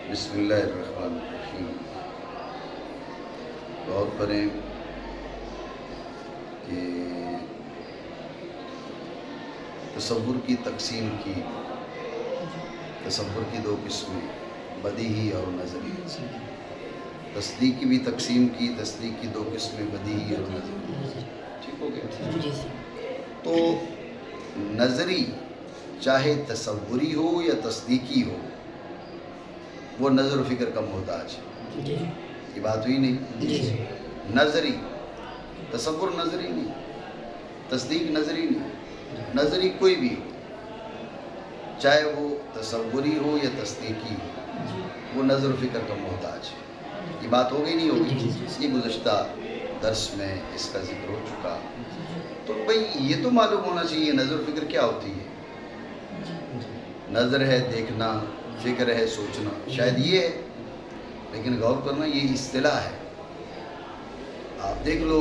بسم اللہ الرحمن الرحیم۔ غور کریں کہ تصور کی تقسیم کی، تصور کی دو قسمیں، بدیہی اور نظری۔ تصدیق کی بھی تقسیم کی، تصدیق کی دو قسمیں، بدیہی اور نظری۔ ٹھیک ہو گیا؟ تو نظری چاہے تصوری ہو یا تصدیقی ہو، وہ نظر و فکر کا محتاج ہے۔ یہ بات ہوئی نہیں؟ نظری تصور نظری نہیں، تصدیق نظری نہیں، نظری کوئی بھی ہو، چاہے وہ تصوری ہو یا تصدیقی ہو، وہ نظر و فکر کا محتاج ہے۔ یہ بات ہو گئی نہیں ہوگی؟ یہ گزشتہ درس میں اس کا ذکر ہو چکا۔ تو بھئی یہ تو معلوم ہونا چاہیے نظر و فکر کیا ہوتی ہے۔ نظر ہے دیکھنا، فکر ہے سوچنا، شاید یہ ہے، لیکن غور کرنا یہ اصطلاح ہے۔ آپ دیکھ لو،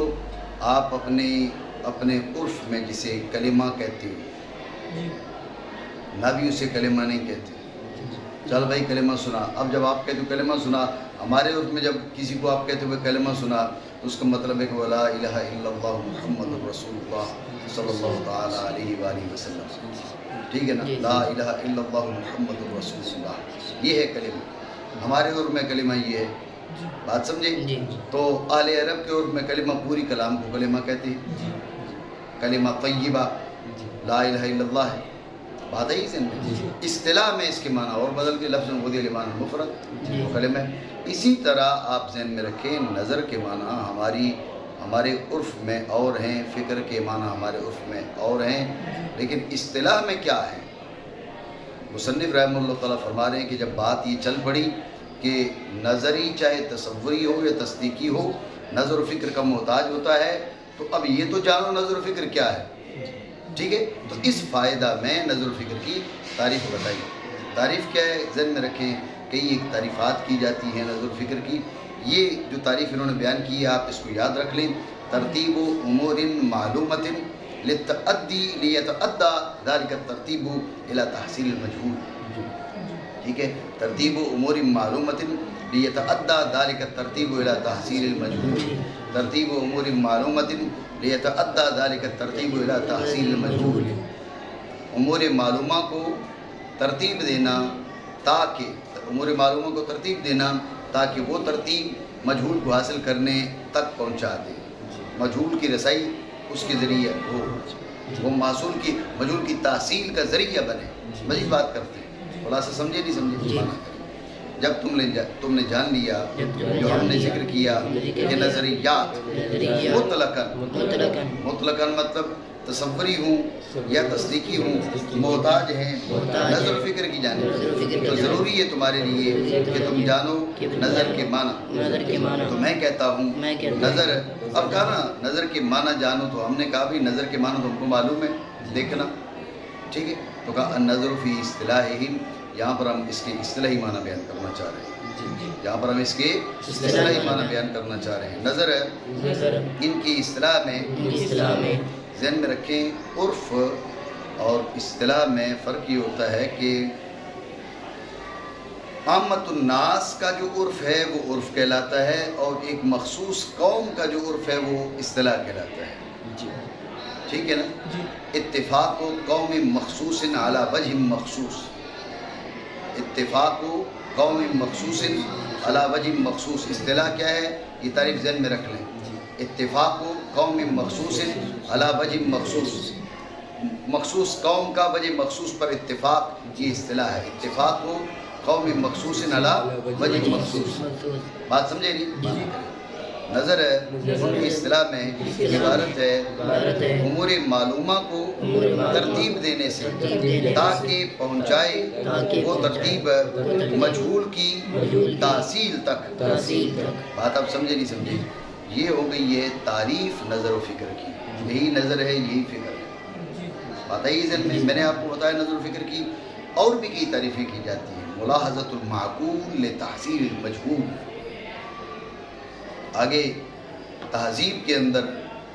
آپ اپنے عرف میں جسے کلمہ کہتے ہو، نہ بھی اسے کلمہ نہیں کہتے۔ چل بھائی کلمہ سنا، اب جب آپ کہتے ہو کلمہ سنا، ہمارے عرف میں جب کسی کو آپ کہتے ہوئے کلمہ سنا تو اس کا مطلب ہے کہ لا الہ الا اللہ محمد رسول اللہ صلی اللہ تعالیٰ علیہ وآلہ وسلم۔ ٹھیک ہے نا؟ لا الہ الا اللہ محمد رسول اللہ، یہ ہے کلمہ۔ ہمارے عرف میں کلمہ یہ ہے، بات سمجھے؟ تو اہل عرب کے عرف میں کلمہ پوری کلام کو کلمہ کہتے ہیں۔ کلمہ طیبہ لا الہ الا اللہ ہے، بات ہے اس میں۔ اصطلاح میں اس کے معنی اور بدل کے لفظ خودی لمان مفرد وہ کلمہ ہے۔ اسی طرح آپ ذہن میں رکھیں، نظر کے معنی ہمارے عرف میں اور ہیں، فکر کے معنی ہمارے عرف میں اور ہیں، لیکن اصطلاح میں کیا ہے؟ مصنف رحمہ اللہ تعالیٰ فرما رہے ہیں کہ جب بات یہ چل پڑی کہ نظری چاہے تصوری ہو یا تصدیقی ہو، نظر و فکر کا محتاج ہوتا ہے، تو اب یہ تو جانو نظر و فکر کیا ہے۔ ٹھیک ہے؟ تو اس فائدہ میں نظر و فکر کی تعریف بتائی۔ تعریف کیا ہے ذہن میں رکھیں، کئی ایک تعریفات کی جاتی ہیں نظر و فکر کی۔ یہ جو تعریف انہوں نے بیان کی ہے آپ اس کو یاد رکھ لیں۔ ترتیب امور معلومۃ لیتعدی ذلك الترتیب الى تحصیل المجهول۔ ٹھیک ہے؟ ترتیب امور معلومۃ لیتعدی ذلك الترتیب الى تحصیل المجهول، ترتیب امور معلومۃ لیتعدی ذلك الترتیب الى تحصیل المجهول۔ امور معلومہ کو ترتیب دینا تاکہ امور معلومہ کو ترتیب دینا تاکہ وہ ترتیب مجہول کو حاصل کرنے تک پہنچا دے، مجہول کی رسائی اس کے ذریعے ہو، وہ مجہول کی تحصیل کا ذریعہ بنے۔ مزید بات کرتے ہیں، خلاصہ سمجھے نہیں سمجھے؟ جب تم نے جان لیا جو ہم نے ذکر کیا کہ نظریات مطلقاً مطلب تصوری ہوں یا تصدیقی ہوں، محتاج ہیں نظر و فکر کی جانب، تو ضروری ہے تمہارے لیے کہ تم جانو نظر کے معنی۔ تو میں کہتا ہوں نظر، اب کہا نا نظر کے معنی جانو، تو ہم نے کہا بھی نظر کے معنی تو ہم کو معلوم ہے، دیکھنا۔ ٹھیک ہے؟ تو کہا النظر فی اصطلاحہم، یہاں پر ہم اس کے اصطلاحی معنی بیان کرنا چاہ رہے ہیں، یہاں پر ہم اس کے اصطلاحی معنی بیان کرنا چاہ رہے ہیں۔ نظر ان کی اصطلاح میں ذہن میں رکھیں، عرف اور اصطلاح میں فرق یہ ہوتا ہے کہ عامت الناس کا جو عرف ہے وہ عرف کہلاتا ہے، اور ایک مخصوص قوم کا جو عرف ہے وہ اصطلاح کہلاتا ہے۔ ٹھیک ہے نا؟ اتفاق قوم مخصوص علی وجہ مخصوص، اتفاق قوم مخصوص علی وجہ مخصوص، اصطلاح کیا ہے یہ تعریف ذہن میں رکھ لیں۔ اتفاق قوم مخصوص علی وجہ مخصوص، مخصوص قوم کا وجہ مخصوص پر اتفاق، یہ اصطلاح ہے۔ اتفاق قوم مخصوص علی وجہ مخصوص، بات سمجھے نہیں؟ نظر ہے ان کی اصطلاح میں عبارت ہے امور معلومہ کو ترتیب دینے سے تاکہ پہنچائے وہ ترتیب مجہول کی تحصیل تک۔ بات آپ سمجھے نہیں سمجھے؟ یہ ہو گئی ہے تعریف نظر و فکر کی، یہی نظر ہے یہی فکر ہے۔ بات آئی ذہن میں؟ میں نے آپ کو بتایا نظر و فکر کی اور بھی کئی تعریفیں کی جاتی ہیں۔ ملاحظۃ المعقول لتحصیل المجہول، آگے تہذیب کے اندر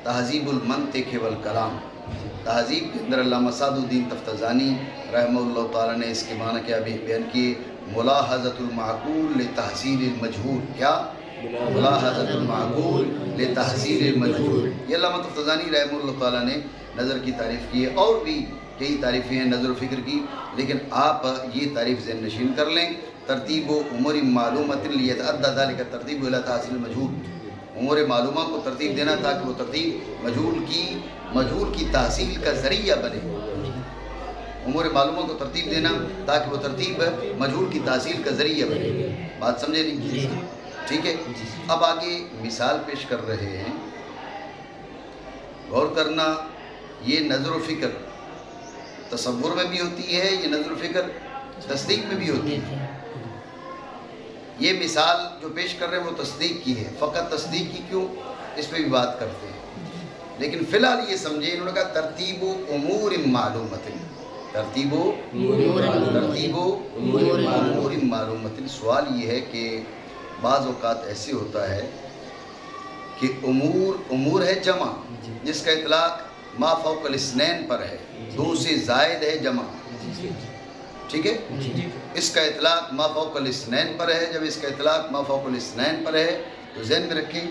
تہذیب المنطق والکلام، تہذیب کے اندر علامہ سعد الدین تفتزانی رحمہ اللہ تعالیٰ نے اس کے معنی کیا بھی بیان کیے، ملاحظۃ المعقول لتحصیل المجہول. کیا؟ ملاحظۃ المعقول لتحصیل المجہول. یہ علامہ تفتزانی رحمہ اللہ تعالیٰ نے نظر کی تعریف کی ہے، اور بھی کئی تعریفیں ہیں نظر و فکر کی، لیکن آپ یہ تعریف ذہن نشین کر لیں. ترتیب و امور معلومۃ لیتعدی ذلک ترتیب الی تحصیل المجہول. امور معلومہ کو ترتیب دینا تاکہ وہ ترتیب مجہول کی تحصیل کا ذریعہ بنے. امور معلومہ کو ترتیب دینا تاکہ وہ ترتیب مجہول کی تحصیل کا ذریعہ بنے. بات سمجھے نہیں؟ ٹھیک ہے. اب آگے مثال پیش کر رہے ہیں. غور کرنا، یہ نظر و فکر تصور میں بھی ہوتی ہے، یہ نظر و فکر تصدیق میں بھی ہوتی ہے. یہ مثال جو پیش کر رہے ہیں وہ تصدیق کی ہے. فقط تصدیق کی کیوں، اس پہ بھی بات کرتے ہیں. لیکن فی الحال یہ سمجھے، انہوں نے کہا ترتیب و امور معلومۃ. ترتیب و امور معلومۃ. سوال یہ ہے کہ بعض اوقات ایسے ہوتا ہے کہ امور ہے جمع، جس کا اطلاق ما فوق الاثنین پر ہے، دو سے زائد ہے جمع. ٹھیک ہے. اس کا اطلاق ما فوق الاثنین پر ہے. جب اس کا اطلاق ما فوق الاثنین پر ہے تو ذہن میں رکھیں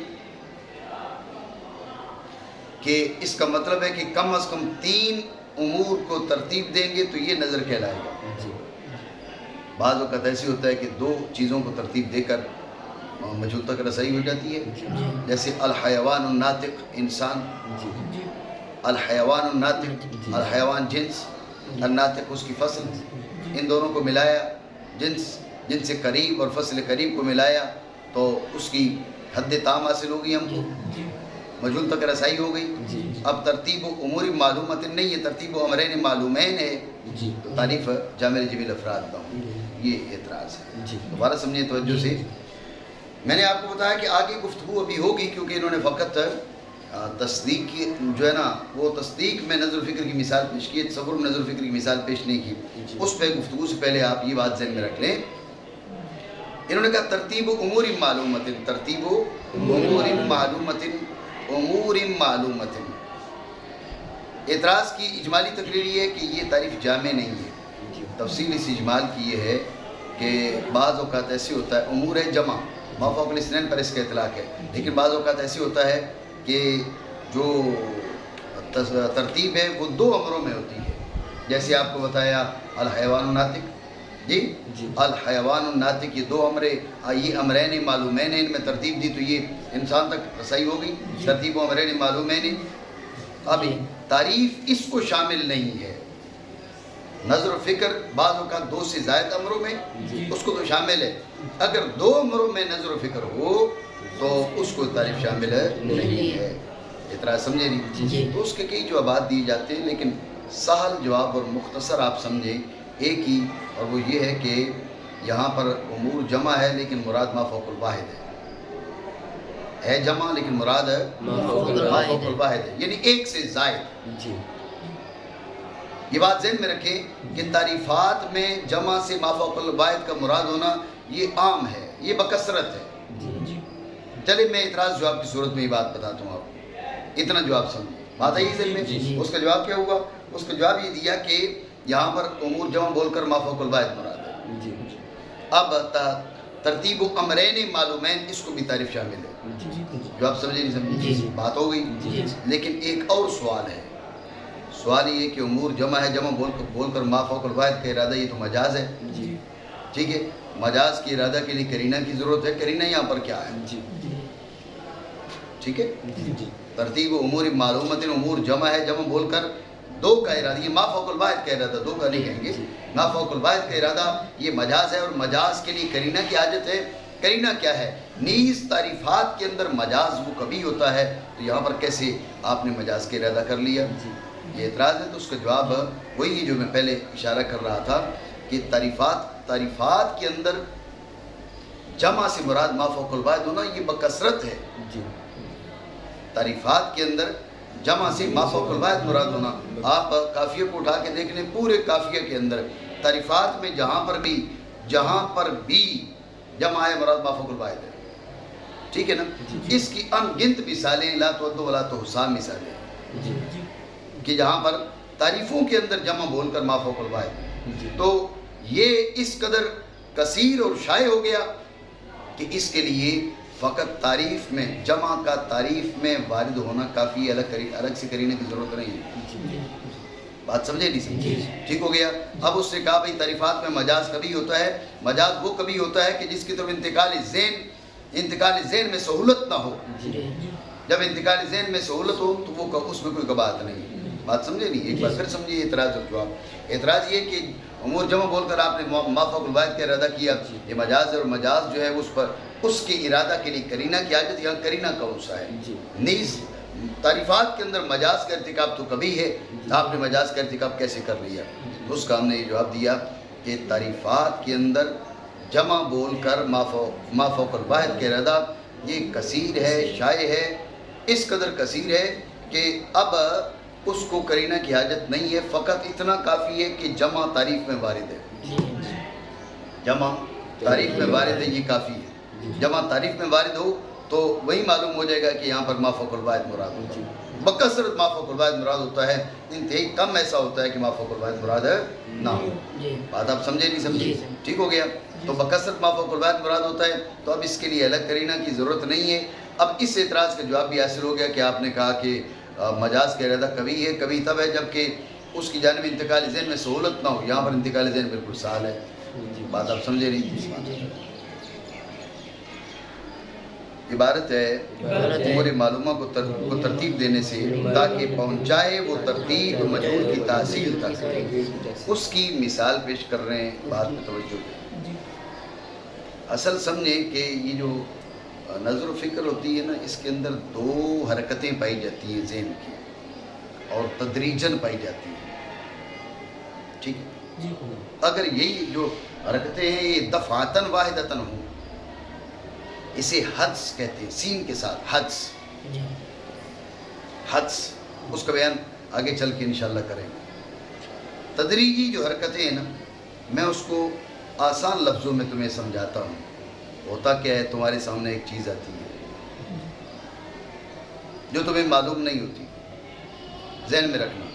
کہ اس کا مطلب ہے کہ کم از کم 3 امور کو ترتیب دیں گے تو یہ نظر کہلائے گا. بعض اوقات ایسی ہوتا ہے کہ 2 چیزوں کو ترتیب دے کر مجہول تک رسائی ہو جاتی ہے. جیسے الحیوان الناطق، انسان. الحیوان الناطق، الحیوان جنس، الناطق اس کی فصل. ان دونوں کو ملایا، جنس سے قریب اور فصل قریب کو ملایا تو اس کی حد تام حاصل ہو گئی، ہم کو مجہول تک رسائی ہو گئی. اب ترتیب و امور معلومات نہیں ہے، ترتیب و امرین معلومین ہے. تو تعریف جامع جمیل افراد کا یہ اعتراض ہے. دوبارہ سمجھیں توجہ سے. میں نے آپ کو بتایا کہ آگے گفتگو ابھی ہوگی، کیونکہ انہوں نے فقط تصدیق کی جو ہے نا، وہ تصدیق میں نظر و فکر کی مثال پیش کی، تصور میں نظر و فکر کی مثال پیش نہیں کی. اس پہ گفتگو سے پہلے آپ یہ بات ذہن میں رکھ لیں. انہوں نے کہا ترتیب و امور معلومات. ترتیب و امور معلومات. اعتراض کی اجمالی تقریر یہ ہے کہ یہ تعریف جامع نہیں ہے. تفصیل اس اجمال کی یہ ہے کہ بعض اوقات ایسے ہوتا ہے، امور ہے جمع، ما فوق الاثنین پر اس کا اطلاق ہے، لیکن بعض اوقات ایسے ہوتا ہے کہ جو ترتیب ہے وہ 2 امروں میں ہوتی ہے. جیسے آپ کو بتایا الحیوان الناطق. جی الحیوان الناطق، یہ 2 امرے، یہ امرین معلومین، ان میں ترتیب دی تو یہ انسان تک رسائی ہو گئی. ترتیب و امرین معلومین. اب تعریف اس کو شامل نہیں ہے. نظر و فکر بعض اوقات 2 سے زائد امروں میں اس کو تو شامل ہے. اگر 2 امروں میں نظر و فکر ہو تو اس کو تعریف شامل نہیں ہے. اعتراض سمجھے نہیں؟ تو اس کے کئی جوابات دیے جاتے ہیں، لیکن سہل جواب اور مختصر آپ سمجھیں ایک ہی، اور وہ یہ ہے کہ یہاں پر امور جمع ہے لیکن مراد ما فوق الواحد ہے جمع لیکن مراد ما فوق الواحد ہے، یعنی 1 سے زائد. یہ بات ذہن میں رکھیں کہ تعریفات میں جمع سے ما فوق الواحد کا مراد ہونا یہ عام ہے، یہ بکثرت ہے. چلے میں اعتراض جواب کی صورت میں یہ بات بتاتا ہوں آپ کو، اتنا جواب سمجھیں. بات آئی ذہن میں؟ اس کا جواب کیا ہوگا؟ اس کا جواب یہ دیا کہ یہاں پر امور جمع بول کر ما فوق الواحد مراد ہے. اب ترتیب و امرین معلومین، اس کو بھی تعریف شامل ہے. جواب سمجھے نہیں سمجھے؟ بات ہو گئی. لیکن ایک اور سوال ہے. سوال یہ کہ امور جمع ہے، جمع بول کر ما فوق الواحد کا ارادہ یہ تو مجاز ہے. ٹھیک ہے. مجاز کی ارادہ کے لیے قرینہ کی ضرورت ہے. قرینہ یہاں پر کیا ہے؟ ٹھیک ہے. ترتیب امور معلومات، امور جمع ہے، جمع بول کر 2 کا ارادہ، یہ ما فوق الواحد کا ارادہ، 2 کا نہیں کہیں گے، ما فوق الواحد کا ارادہ یہ مجاز ہے، اور مجاز کے لیے قرینہ کی حاجت ہے. قرینہ کیا ہے؟ نیز تعریفات کے اندر مجاز وہ کبھی ہوتا ہے، تو یہاں پر کیسے آپ نے مجاز کا ارادہ کر لیا؟ یہ اعتراض ہے. تو اس کا جواب وہی ہے جو میں پہلے اشارہ کر رہا تھا کہ تعریفات کے اندر جمع سے مراد ما فوق الواحد ہونا یہ بکثرت ہے. تعریفات کے اندر جمع سے ما فوق الواحد مراد ہونا. آپ قافیہ کو اٹھا کے دیکھ لیں، پورے قافیہ کے اندر تعریفات میں جہاں پر بھی جمع ہے مراد ما فوق الواحد ہے. ٹھیک ہے نا؟ اس کی ان گنت مثالیں لا تعد ولا تحصی مثالیں. کہ جہاں پر تعریفوں کے اندر جمع بول کر ما فوق الواحد، تو یہ اس قدر کثیر اور شائع ہو گیا کہ اس کے لیے فقط تعریف میں جمع کا تعریف میں وارد ہونا کافی، الگ سے کرینے کی ضرورت نہیں ہے. بات سمجھے نہیں سمجھے؟ ٹھیک ہو گیا. اب اس نے کہا بھئی تعریفات میں مجاز کبھی ہوتا ہے. مجاز وہ کبھی ہوتا ہے کہ جس کی طرف انتقال ذہن میں سہولت نہ ہو. جب انتقال ذہن میں سہولت ہو تو وہ اس میں کوئی قباحت نہیں. بات سمجھے نہیں؟ ایک بار پھر سمجھیے اعتراض اور جواب. اعتراض یہ کہ امور جمع بول کر آپ نے ما فوق الواحد کا ارادہ کیا، یہ مجاز ہے، اور مجاز جو ہے اس پر اس کے ارادہ کے لیے کرینہ کی حاجت، یا کرینہ کون سا ہے. نیز تعریفات کے اندر مجاز کا ارتکاب تو کبھی ہے، آپ نے مجاز کا ارتکاب کیسے کر لیا؟ اس کا ہم نے یہ جواب دیا کہ تعریفات کے اندر جمع بول کر ما فوق الواحد کا ارادہ یہ کثیر ہے، شائع ہے، اس قدر کثیر ہے کہ اب اس کو کرینہ کی حاجت نہیں ہے. فقط اتنا کافی ہے کہ جمع تعریف میں وارد ہے. جمع تعریف میں وارد ہے، یہ کافی ہے. جمع تعریف میں وارد ہو تو وہی معلوم ہو جائے گا کہ یہاں پر ما فوق الواحد مراد ہوتا ہے. بکثرت ما فوق الواحد مراد ہوتا ہے، انتہائی کم ایسا ہوتا ہے کہ ما فوق الواحد مراد نہ ہو. بات آپ سمجھے نہیں سمجھے؟ ٹھیک ہو گیا. تو بکثرت ما فوق الواحد مراد ہوتا ہے، تو اب اس کے لیے الگ کرینہ کی ضرورت نہیں ہے. اب اس اعتراض کا جواب بھی حاصل ہو گیا کہ آپ نے کہا کہ مجاز کا ارادہ کبھی ہے، کبھی تب ہے جب کہ اس کی جانب انتقال ذہن میں سہولت نہ ہو. یہاں پر انتقال ذہن بالکل سہل ہے. بات آپ سمجھے نہیں؟ عبارت ہے امور معلومہ کو ترتیب دینے سے تاکہ پہنچائے وہ ترتیب مجہول کی تحصیل تک. اس کی مثال پیش کر رہے ہیں. بات میں توجہ دیں. اصل سمجھیں کہ یہ جو نظر و فکر ہوتی ہے نا، اس کے اندر دو حرکتیں پائی جاتی ہیں ذہن کی، اور تدریجاً پائی جاتی ہیں. ٹھیک ہے؟ اگر یہی جو حرکتیں ہیں یہ دفعتاً واحدتاً ہوں، اسے حدس کہتے ہیں، سین کے ساتھ حدس. حدس اس کا بیان آگے چل کے انشاءاللہ کریں گے. تدریجی جو حرکتیں ہیں نا، میں اس کو آسان لفظوں میں تمہیں سمجھاتا ہوں. ہوتا کیا ہے، تمہارے سامنے ایک چیز آتی ہے جو تمہیں معلوم نہیں ہوتی. ذہن میں رکھنا،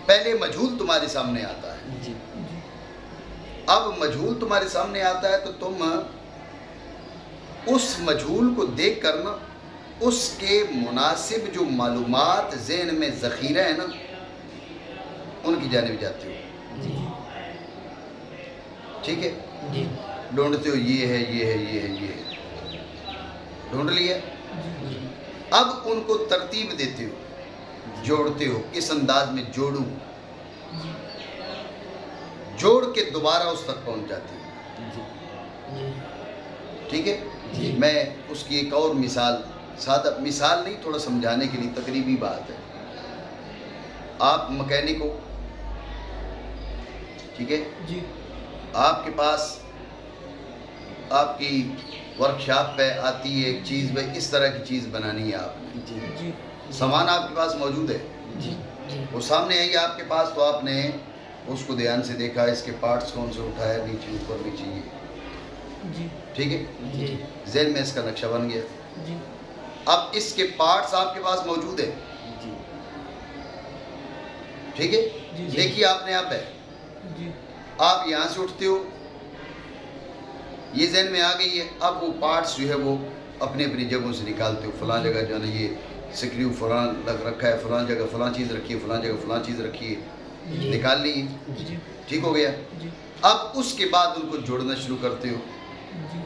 پہلے مجہول تمہارے سامنے آتا ہے. اب مجہول تمہارے سامنے آتا ہے تو تم اس مجہول کو دیکھ کر نا، اس کے مناسب جو معلومات ذہن میں ذخیرہ ہے نا، ان کی جانب جاتے ہو. ٹھیک ہے؟ ڈھونڈتے ہو، یہ ہے، یہ ہے، یہ ہے، یہ ہے. ڈھونڈ لیا. اب ان کو ترتیب دیتے ہو، جوڑتے ہو. کس انداز میں جوڑوں؟ جوڑ کے دوبارہ اس تک پہنچ جاتے ہو. ٹھیک ہے؟ میں اس کی ایک اور مثال، سادہ مثال نہیں، تھوڑا سمجھانے کے لیے تقریبی بات ہے. آپ مکینک ہو، ٹھیک ہے؟ آپ کے پاس آپ کی ورکشاپ پہ آتی ہے ایک چیز، بھائی اس طرح کی چیز بنانی ہے آپ نے. سامان آپ کے پاس موجود ہے، وہ سامنے آئی آپ کے پاس، تو آپ نے اس کو دھیان سے دیکھا، اس کے پارٹس کون سے اٹھایا، نیچے اوپر نیچے یہ. ٹھیک ہے؟ ذہن میں اس کا نقشہ بن گیا. اب اس کے پارٹس آپ کے پاس موجود ہیں. ٹھیک ہے؟ دیکھیے آپ نے، اب ہے، آپ یہاں سے اٹھتے ہو، یہ ذہن میں آ گئی ہے. اب وہ پارٹس جو ہے وہ اپنی اپنی جگہوں سے نکالتے ہو. فلاں جگہ جو ہے نا یہ سکریو فلاں لگ رکھا ہے، فلاں جگہ فلاں چیز رکھی ہے، فلاں جگہ فلاں چیز رکھی ہے، نکال لی. ٹھیک ہو گیا. اب اس کے بعد ان کو جوڑنا شروع کرتے ہو.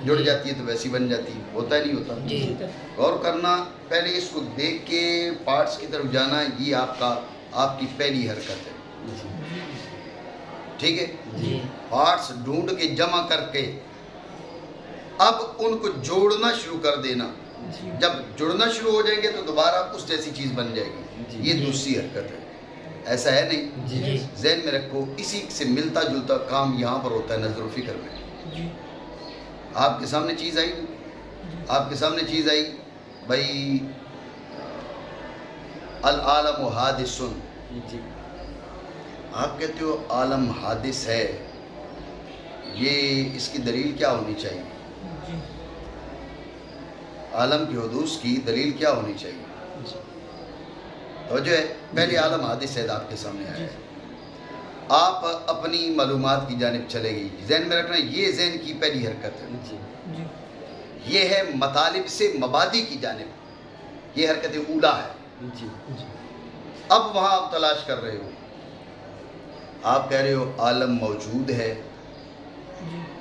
جڑ جاتی ہے تو ویسی بن جاتی ہے. ہوتا ہے نہیں ہوتا؟ غور کرنا، پہلے اس کو دیکھ کے پارٹس کی طرف جانا، یہ آپ کی پہلی حرکت ہے. ٹھیک ہے؟ پارٹس ڈھونڈ کے جمع کر کے اب ان کو جوڑنا شروع کر دینا. جب جڑنا شروع ہو جائیں گے تو دوبارہ اس جیسی چیز بن جائے گی. یہ دوسری حرکت ہے. ایسا ہے نہیں؟ ذہن میں رکھو، اسی سے ملتا جلتا کام یہاں پر ہوتا ہے نظر و فکر میں. آپ کے سامنے چیز آئی، آپ کے سامنے چیز آئی، بھائی العالم حادث. آپ کہتے ہو عالم حادث ہے، یہ اس کی دلیل کیا ہونی چاہیے؟ عالم کے حدوث کی دلیل کیا ہونی چاہیے؟ توجہ ہے، پہلے عالم حادث شاید آپ کے سامنے آیا ہے، آپ اپنی معلومات کی جانب چلے گئی، ذہن میں رکھنا یہ ذہن کی پہلی حرکت ہے، یہ ہے مطالب سے مبادی کی جانب، یہ حرکت اولا ہے۔ اب وہاں آپ تلاش کر رہے ہو، آپ کہہ رہے ہو عالم موجود ہے،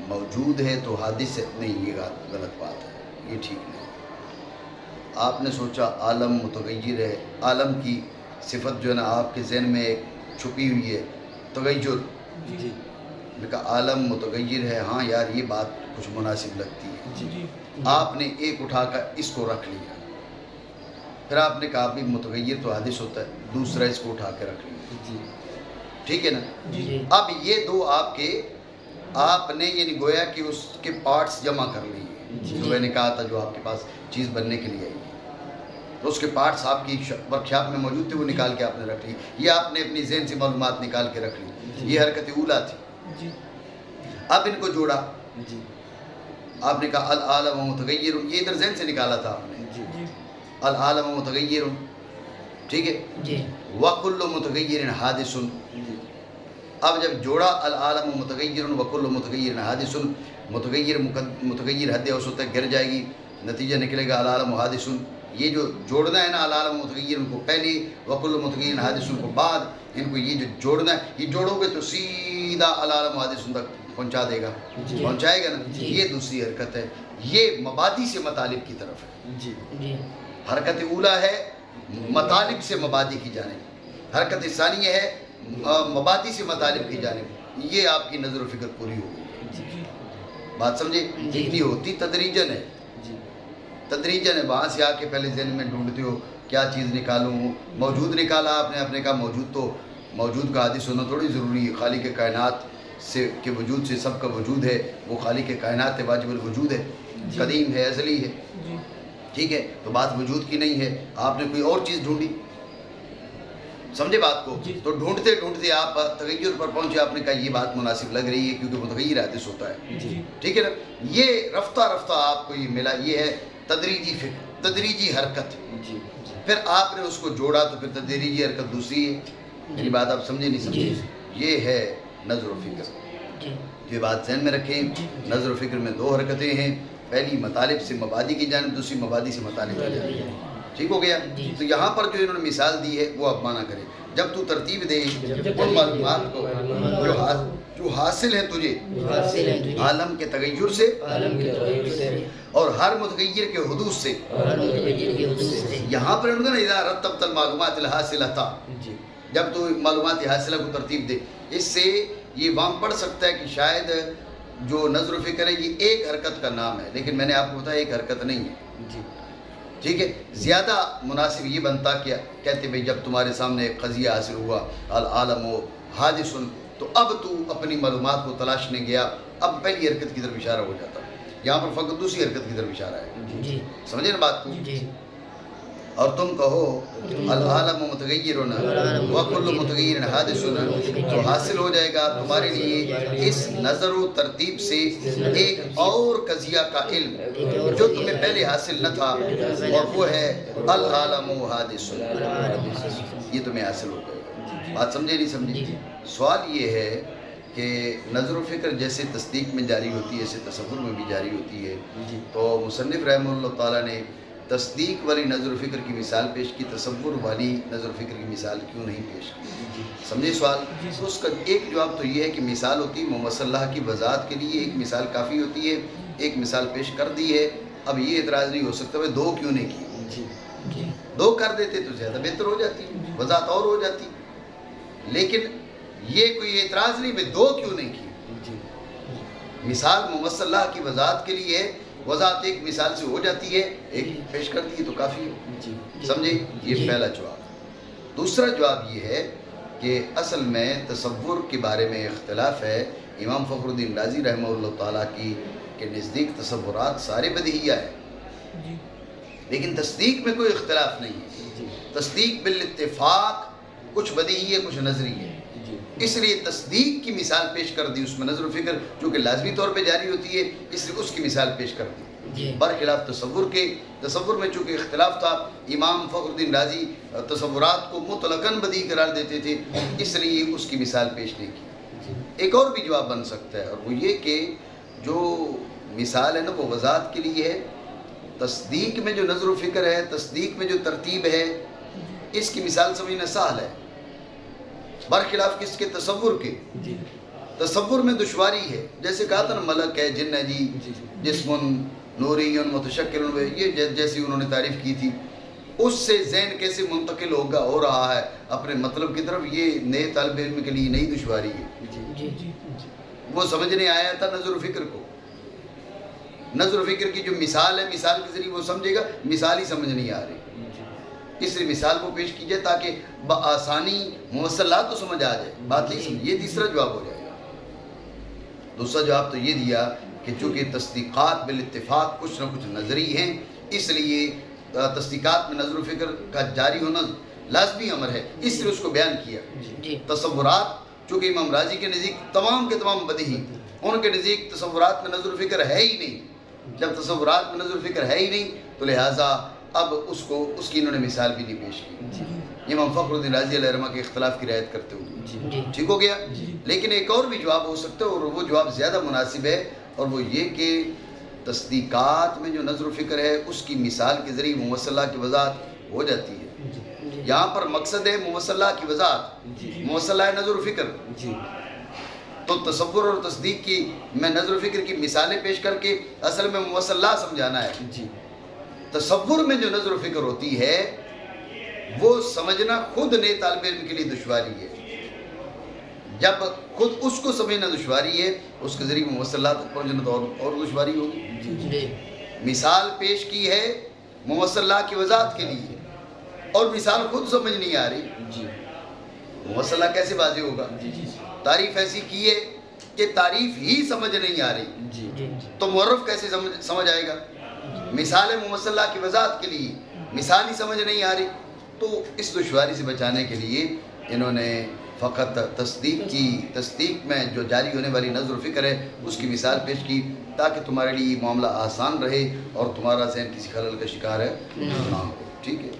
موجود ہے تو حادث نہیں، یہ غلط بات ہے، یہ ٹھیک نہیں۔ آپ نے سوچا عالم متغیر ہے، عالم کی صفت جو ہے نا آپ کے ذہن میں ایک چھپی ہوئی ہے، تغیر، میں کہا عالم متغیر ہے، ہاں یار یہ بات کچھ مناسب لگتی ہے، آپ نے ایک اٹھا کر اس کو رکھ لیا، پھر آپ نے کہا بھی متغیر تو حادث ہوتا ہے، دوسرا اس کو اٹھا کے رکھ لیا، ٹھیک ہے نا؟ اب یہ دو آپ نے یعنی گویا کہ اس کے پارٹس جمع کر لیے، جو میں نے کہا تھا جو آپ کے پاس چیز بننے کے لیے آئی ہے، تو اس کے پارٹس آپ کی ورک شاپ میں موجود تھے، وہ نکال کے آپ نے رکھ لی، یہ آپ نے اپنی ذہن سے معلومات نکال کے رکھ لی، یہ حرکت اولا تھی۔ اب ان کو جوڑا، آپ نے کہا العالم متغیر، یہ ادھر ذہن سے نکالا تھا آپ نے، العالم متغیر، ٹھیک ہے، وَكُلُّ مُتَغَيِّرٍ حَادِثٌ، اب جب جوڑا العالم متغیر وَكُلُّ مُتَغَيِّرٍ حَادِثٌ، متغیر حد اوسط تک گر جائے گی، نتیجہ نکلے گا العالم حادث، یہ جو جوڑنا ہے نا العالم متغیر کو پہلے وَكُلُّ مُتَغَيِّرٍ حَادِثٌ کو بعد، ان کو یہ جو جوڑنا ہے، یہ جوڑو گے تو سیدھا العالم حادث تک پہنچا دے گا، پہنچائے گا نا، یہ دوسری حرکت ہے، یہ مبادی سے مطالب کی طرف ہے، حرکت اولا ہے مطالب سے مبادی کی جانب، حرکت ثانیہ ہے مبادی سے مطالب کی جانب، یہ آپ کی نظر و فکر پوری ہو گئی، بات سمجھے؟ اتنی ہوتی تدریجن ہے، تدریجن ہے، وہاں سے آ کے پہلے ذہن میں ڈھونڈتے ہو کیا چیز نکالوں، موجود نکالا آپ نے کہا موجود تو موجود کا حادث ہونا تھوڑی ضروری ہے، خالق کائنات سے کے وجود سے سب کا وجود ہے، وہ خالق کائنات ہے، واجب الوجود ہے، قدیم ہے، ازلی ہے، ٹھیک ہے، تو بات وجود کی نہیں ہے، آپ نے کوئی اور چیز ڈھونڈی، سمجھے بات کو؟ تو ڈھونڈتے ڈھونڈتے آپ تغیر پر پہنچے، آپ نے کہا یہ بات مناسب لگ رہی ہے کیونکہ متغیر حادث ہوتا ہے، ٹھیک ہے نا؟ یہ رفتہ رفتہ آپ کو یہ ملا، یہ ہے تدریجی فکر، تدریجی حرکت، پھر آپ نے اس کو جوڑا تو پھر تدریجی حرکت دوسری ہے، میری بات آپ سمجھے نہیں سمجھے؟ یہ ہے نظر و فکر، یہ بات ذہن میں رکھیں، نظر و فکر میں دو حرکتیں ہیں، پہلی مطالب سے مبادی کی جانب، دوسری مبادی سے مطالب کی جانب، ٹھیک ہو گیا؟ تو یہاں پر جو انہوں نے مثال دی ہے وہ آپ مانا کریں، جب تو ترتیب دے ان معلومات کو جو حاصل ہے تجھے عالم کے تغیر سے اور ہر متغیر کے حدوث سے، یہاں پر انہوں نے اذا رتبت المعلومات الحاصلۃ، جب تو معلومات حاصلہ کو ترتیب دے، اس سے یہ وام پڑھ سکتا ہے کہ شاید جو نظر و فکر ہے یہ ایک حرکت کا نام ہے، لیکن میں نے آپ کو بتایا ایک حرکت نہیں ہے، ٹھیک ہے؟ زیادہ مناسب یہ بنتا کہ کہتے بھئی جب تمہارے سامنے ایک قضیہ حاصل ہوا العالم حادث، تو اب تو اپنی معلومات کو تلاشنے گیا، اب پہلی حرکت کی طرف اشارہ ہو جاتا، یہاں پر فقط دوسری حرکت کی طرف اشارہ ہے، سمجھے نا بات کو؟ اور تم کہو العالم متغیر وکل متغیر حادث، تو حاصل ہو جائے گا تمہارے لیے اس نظر و ترتیب سے ایک اور قضیہ کا علم جو تمہیں پہلے حاصل نہ تھا، اور وہ ہے العالم حادث، یہ تمہیں حاصل ہو جائے گا، بات سمجھے نہیں سمجھے؟ سوال یہ ہے کہ نظر و فکر جیسے تصدیق میں جاری ہوتی ہے ایسے تصور میں بھی جاری ہوتی ہے، تو مصنف رحمہ اللہ تعالیٰ نے تصدیق والی نظر و فکر کی مثال پیش کی، تصور والی نظر و فکر کی مثال کیوں نہیں پیش کی؟ سمجھے سوال؟ تو اس کا ایک جواب تو یہ ہے کہ مثال ہوتی ہے ممثل اللہ کی وضاحت کے لیے، ایک مثال کافی ہوتی ہے، ایک مثال پیش کر دی ہے، اب یہ اعتراض نہیں ہو سکتا وہ دو کیوں نہیں کی، دو کر دیتے تو زیادہ بہتر ہو جاتی، وضاحت اور ہو جاتی، لیکن یہ کوئی اعتراض نہیں بھئی دو کیوں نہیں کی، مثال ممثل اللہ کی وضاحت کے لیے وضاحت ایک مثال سے ہو جاتی ہے، ایک پیش کر دی تو کافی ہے، سمجھے؟ یہ پہلا جواب۔ دوسرا جواب یہ ہے کہ اصل میں تصور کے بارے میں اختلاف ہے، امام فخر الدین رازی رحمہ اللہ تعالیٰ کی کے نزدیک تصورات سارے بدیہیہ ہیں، لیکن تصدیق میں کوئی اختلاف نہیں ہے، تصدیق بالاتفاق کچھ بدیہی ہے کچھ نظری ہے، اس لیے تصدیق کی مثال پیش کر دی، اس میں نظر و فکر جو کہ لازمی طور پہ جاری ہوتی ہے، اس لیے اس کی مثال پیش کر دی، برخلاف تصور میں چونکہ اختلاف تھا، امام فخر الدین رازی تصورات کو مطلقاً بدیہی قرار دیتے تھے، اس لیے اس کی مثال پیش نہیں کی۔ ایک اور بھی جواب بن سکتا ہے، اور وہ یہ کہ جو مثال ہے نا وہ وضاحت کے لیے ہے، تصدیق میں جو نظر و فکر ہے، تصدیق میں جو ترتیب ہے، اس کی مثال سمجھنا سہل ہے، برخلاف کس کے؟ تصور کے۔ تصور میں دشواری ہے، جیسے کہا تھا نا ملک ہے، جن ہے جی، جسم نوری متشکل، یہ جیسی انہوں نے تعریف کی تھی، اس سے ذہن کیسے منتقل ہو رہا ہے اپنے مطلب کی طرف، یہ نئے طالب علم کے لیے نئی دشواری ہے۔ وہ سمجھنے آیا تھا نظر و فکر کو، نظر و فکر کی جو مثال ہے، مثال کے ذریعے وہ سمجھے گا، مثال ہی سمجھ نہیں آ رہی، اس لیے مثال کو پیش کی جائے تاکہ بآسانی موصلات تو سمجھ آ جائے، بات نہیں سمجھ۔ یہ تیسرا جواب ہو جائے گا۔ دوسرا جواب تو یہ دیا کہ چونکہ تصدیقات بالاتفاق کچھ نہ کچھ نظری ہیں، اس لیے تصدیقات میں نظر و فکر کا جاری ہونا لازمی امر ہے، اس لیے اس کو بیان کیا۔ تصورات چونکہ امام رازی کے نزدیک تمام کے تمام بدیہی، ان کے نزدیک تصورات میں نظر و فکر ہے ہی نہیں، جب تصورات میں نظر و فکر ہے ہی نہیں تو لہٰذا اب اس کی انہوں نے مثال بھی نہیں پیش کی، امام فخر الدین رازی علیہ رحمہ کے اختلاف کی رعایت کرتے ہوئے۔ ٹھیک ہو گیا؟ لیکن ایک اور بھی جواب ہو سکتا ہے، اور وہ جواب زیادہ مناسب ہے، اور وہ یہ کہ تصدیقات میں جو نظر و فکر ہے اس کی مثال کے ذریعے موصلہ کی وضاحت ہو جاتی ہے۔ یہاں پر مقصد ہے موصلہ کی وضاحت، موصلہ ہے نظر و فکر، تو تصور اور تصدیق کی میں نظر و فکر کی مثالیں پیش کر کے اصل میں موصلہ سمجھانا ہے۔ تصور میں جو نظر و فکر ہوتی ہے وہ سمجھنا خود نئے طالب علم کے لیے دشواری ہے، جب خود اس کو سمجھنا دشواری ہے، اس کے ذریعے موصلات تک پہنچنا تو اور دشواری ہوگی۔ مثال پیش کی ہے موصلہ کی وضاحت کے لیے، اور مثال خود سمجھ نہیں آ رہی، موصلہ کیسے واضح ہوگا؟ تعریف ایسی کی ہے کہ تعریف ہی سمجھ نہیں آ رہی، تو معرف کیسے سمجھ آئے گا؟ مثال موصلہ کی وضاحت کے لیے مثال ہی سمجھ نہیں آ رہی، تو اس دشواری سے بچانے کے لیے انہوں نے فقط تصدیق میں جو جاری ہونے والی نظر و فکر ہے اس کی مثال پیش کی، تاکہ تمہارے لیے یہ معاملہ آسان رہے اور تمہارا ذہن کسی خلل کا شکار ہے نہ ہو۔ ٹھیک ہے؟